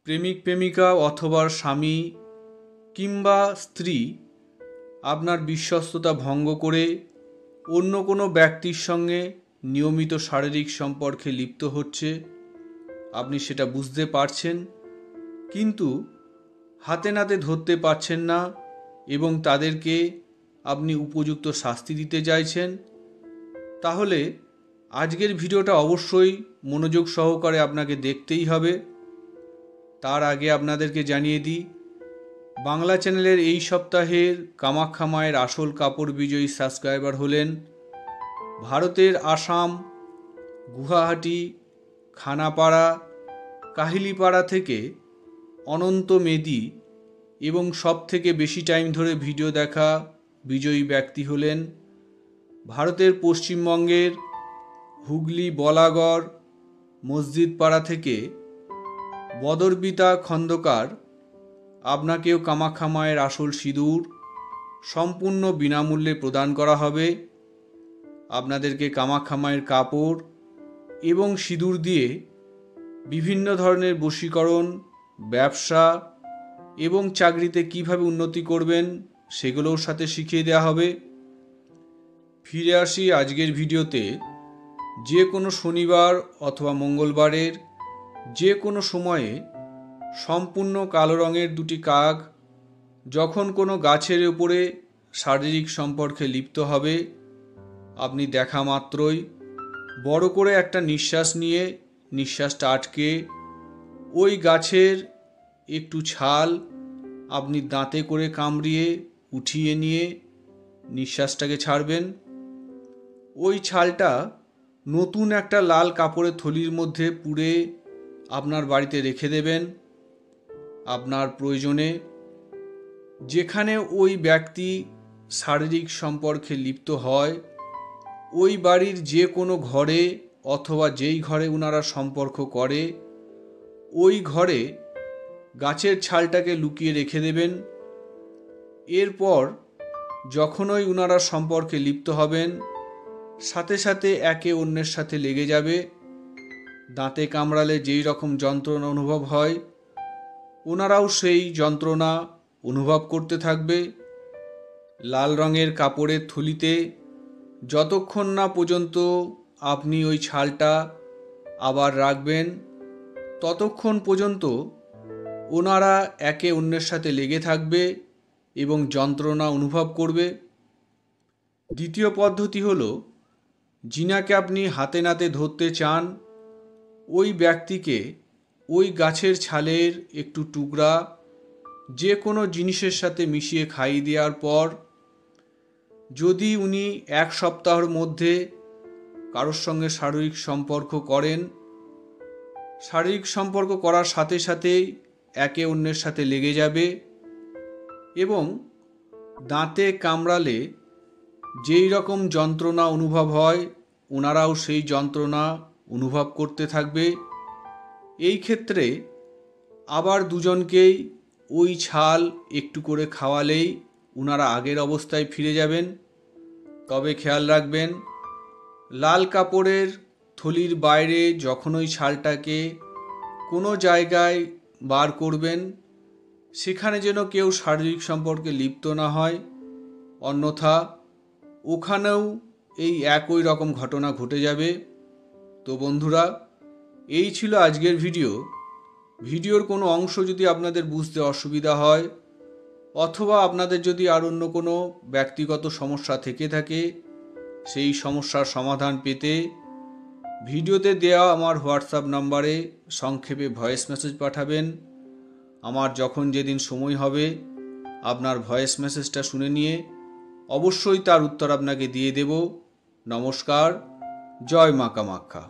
প্রেমিক প্রেমিকা অথবা স্বামী কিংবা স্ত্রী আপনার বিশ্বস্ততা ভঙ্গ করে অন্য কোনো ব্যক্তির সঙ্গে নিয়মিত শারীরিক সম্পর্কে লিপ্ত হচ্ছে, আপনি সেটা বুঝতে পারছেন, কিন্তু হাতে নাতে ধরতে পারছেন না এবং তাদেরকে আপনি উপযুক্ত শাস্তি দিতে চাইছেন। তাহলে আজকের ভিডিওটা অবশ্যই মনোযোগ সহকারে আপনাকে দেখতেই হবে। তার আগে আপনাদেরকে জানিয়ে দিই, বাংলা চ্যানেলের এই সপ্তাহের কামাখ্যা মায়ের আসল কাপড় বিজয়ী সাবস্ক্রাইবার হলেন ভারতের আসাম, গুয়াহাটি, খানাপাড়া, কাহিলিপাড়া থেকে অনন্ত মেদি এবং সবথেকে বেশি টাইম ধরে ভিডিও দেখা বিজয়ী ব্যক্তি হলেন ভারতের পশ্চিমবঙ্গের হুগলি বলাগড় মসজিদ পাড়া থেকে বদরবিতা খন্দকার। আপনাকেও কামাখ্যা মায়ের আসল সিঁদুর সম্পূর্ণ বিনামূল্যে প্রদান করা হবে। আপনাদেরকে কামাখ্যা মায়ের কাপড় এবং সিঁদুর দিয়ে বিভিন্ন ধরনের বশীকরণ, ব্যবসা এবং চাকরিতে কিভাবে উন্নতি করবেন সেগুলোর সাথে শিখিয়ে দেওয়া হবে। ফিরে আসি আজকের ভিডিওতে। যে কোনো শনিবার অথবা মঙ্গলবারের যে কোনো সময়ে সম্পূর্ণ কালো রঙের দুটি কাক যখন কোনো গাছের উপরে শারীরিক সম্পর্কে লিপ্ত হবে, আপনি দেখা মাত্রই বড় করে একটা নিঃশ্বাস নিয়ে নিঃশ্বাসটা আটকে ওই গাছের একটু ছাল আপনি দাঁতে করে কামড়িয়ে উঠিয়ে নিয়ে নিঃশ্বাসটাকে ছাড়বেন। ওই ছালটা নতুন একটা লাল কাপড়ের থলির মধ্যে পুড়ে আপনার বাড়িতে রেখে দেবেন। আপনার প্রয়োজনে যেখানে ওই ব্যক্তি শারীরিক সম্পর্কে লিপ্ত হয় ওই বাড়ির যে কোনো ঘরে অথবা যেই ঘরে ওনারা সম্পর্ক করে ওই ঘরে গাছের ছালটাকে লুকিয়ে রেখে দেবেন। এরপর যখনই ওনারা সম্পর্কে লিপ্ত হবেন সাথে সাথে একে অন্যের সাথে লেগে যাবে। দাঁতে কামড়ালে যেই রকম যন্ত্রণা অনুভব হয় ওনারাও সেই যন্ত্রণা অনুভব করতে থাকবে। লাল রঙের কাপড়ের থলিতে যতক্ষণ না পর্যন্ত আপনি ওই ছালটা আবার রাখবেন ততক্ষণ পর্যন্ত ওনারা একে অন্যের সাথে লেগে থাকবে এবং যন্ত্রণা অনুভব করবে। দ্বিতীয় পদ্ধতি হলো, যিনাকে আপনি হাতে নাতে ধরতে চান ওই ব্যক্তিকে ওই গাছের ছালের একটু টুকরা যে কোনো জিনিসের সাথে মিশিয়ে খাইয়ে দেওয়ার পর যদি উনি এক সপ্তাহের মধ্যে কারোর সঙ্গে শারীরিক সম্পর্ক করেন, শারীরিক সম্পর্ক করার সাথে সাথেই একে অন্যের সাথে লেগে যাবে এবং দাঁতে কামড়ালে যেই রকম যন্ত্রণা অনুভব হয় ওনারাও সেই যন্ত্রণা অনুভব করতে থাকবে। এই ক্ষেত্রে আবার দুজনকেই ওই ছাল একটু করে খাওয়ালেই ওনারা আগের অবস্থায় ফিরে যাবেন। তবে খেয়াল রাখবেন, লাল কাপড়ের থলির বাইরে যখন ওই ছালটাকে কোনো জায়গায় বার করবেন সেখানে যেন কেউ শারীরিক সম্পর্কে লিপ্ত না হয়, অন্যথা ওখানেও এই একই রকম ঘটনা ঘটে যাবে। তো বন্ধুরা, এই ছিল আজকের ভিডিওর কোনো অংশ যদি আপনাদের বুঝতে অসুবিধা হয় অথবা আপনাদের যদি আর অন্য কোনো ব্যক্তিগত সমস্যা থেকে থাকে সেই সমস্যার সমাধান পেতে ভিডিওতে দেওয়া আমার হোয়াটসঅ্যাপ নাম্বারে সংক্ষেপে ভয়েস মেসেজ পাঠাবেন। আমার যখন যেদিন সময় হবে আপনার ভয়েস মেসেজটা শুনে নিয়ে অবশ্যই তার উত্তর আপনাকে দিয়ে দেব। নমস্কার। জয় মা কামাখ্যা।